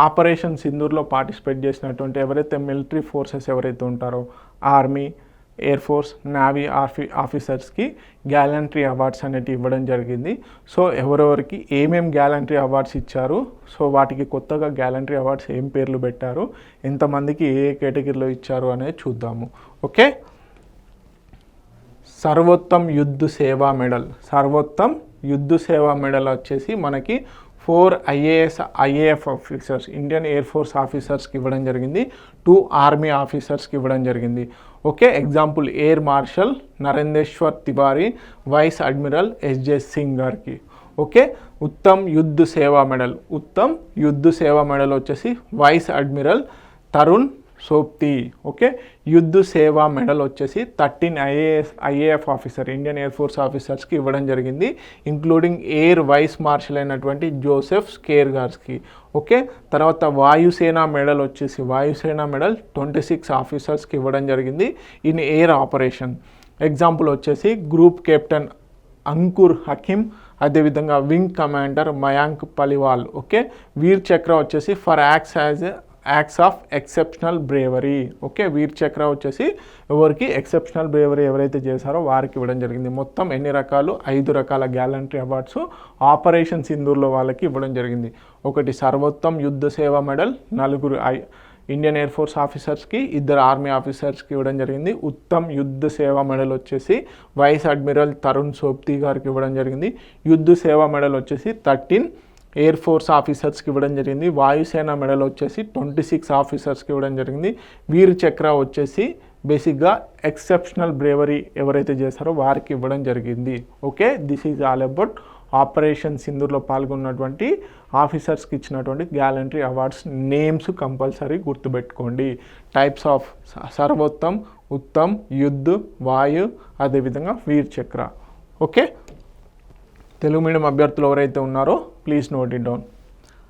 Operation సింధూర్లో participate చేసినటువంటి ఎవరైతే military forces ఎవరైతే ఉంటారో ఆర్మీ, ఎయిర్ ఫోర్స్, నేవీ ఆఫీసర్స్కి గ్యాలంటరీ అవార్డ్స్ అనేటివి ఇవ్వడం జరిగింది. సో ఎవరెవరికి ఏమేం గ్యాలంటరీ అవార్డ్స్ ఇచ్చారు, సో వాటికి కొత్తగా గ్యాలంటరీ అవార్డ్స్ ఏం పేర్లు పెట్టారు, ఎంతమందికి ఏ కేటగిరీలో ఇచ్చారు అనేది చూద్దాము. Okay, Sarvottam Yudh Seva medal. Sarvottam Yudh Seva medal వచ్చేసి మనకి 4 IAF officers, Indian air force ఆఫీసర్స్కి ఇవ్వడం జరిగింది, 2 ఆర్మీ ఆఫీసర్స్కి ఇవ్వడం జరిగింది. Okay, example air marshal Narendeshwar Tiwari, vice admiral SJ Singh గారికి. ఓకే, ఉత్తమ్ యుద్ధ సేవా మెడల్. ఉత్తమ్ యుద్ధ సేవా మెడల్ వచ్చేసి vice admiral Tarun Sobti. Okay, Yudh Seva medal వచ్చేసి 13 IAF officer, Indian air force ఆఫీసర్స్కి ఇవ్వడం జరిగింది, ఇంక్లూడింగ్ ఎయిర్ వైస్ మార్షల్ అయినటువంటి జోసెఫ్ స్కేర్గార్స్కి. ఓకే, తర్వాత వాయుసేన మెడల్ వచ్చేసి వాయుసేన మెడల్ 26 ఆఫీసర్స్కి ఇవ్వడం జరిగింది ఇన్ ఎయిర్ ఆపరేషన్. ఎగ్జాంపుల్ వచ్చేసి గ్రూప్ కెప్టెన్ అంకుర్ హకీమ్, అదేవిధంగా wing commander Mayank Paliwal. Okay, Vir Chakra వచ్చేసి for acts of exceptional bravery. Okay, Vir Chakra వచ్చేసి ఎవరికి ఎక్సెప్షనల్ బ్రేవరీ ఎవరైతే చేశారో వారికి ఇవ్వడం జరిగింది. మొత్తం ఎన్ని రకాలు? 5 రకాల గ్యాలంటరీ అవార్డ్స్ ఆపరేషన్ సింధూర్లో వాళ్ళకి ఇవ్వడం జరిగింది. ఒకటి Sarvottam Yudh Seva medal 4 Indian air force ఆఫీసర్స్కి, 2 ఆర్మీ ఆఫీసర్స్కి ఇవ్వడం జరిగింది. ఉత్తమ్ యుద్ధ సేవా మెడల్ వచ్చేసి వైస్ అడ్మిరల్ తరుణ్ సోప్తి గారికి ఇవ్వడం జరిగింది. యుద్ధ సేవా మెడల్ వచ్చేసి 13 ఎయిర్ ఫోర్స్ ఆఫీసర్స్కి ఇవ్వడం జరిగింది. వాయుసేన మెడల్ వచ్చేసి 26 ఆఫీసర్స్కి ఇవ్వడం జరిగింది. వీర్ చక్ర వచ్చేసి బేసిక్గా ఎక్సెప్షనల్ బ్రేవరీ ఎవరైతే చేశారో వారికి ఇవ్వడం జరిగింది. Okay, this is all about operation సింధూర్లో పాల్గొన్నటువంటి ఆఫీసర్స్కి ఇచ్చినటువంటి గ్యాలంటరీ అవార్డ్స్ నేమ్స్ కంపల్సరీ గుర్తుపెట్టుకోండి. టైప్స్ ఆఫ్ సర్వోత్తమ్, ఉత్తమ్, యుద్ధ్, వాయు, అదేవిధంగా వీర్ చక్ర. ఓకే, తెలుగు మీడియం అభ్యర్థులు ఎవరైతే ఉన్నారో ప్లీజ్ నోట్ ఇట్ డౌన్.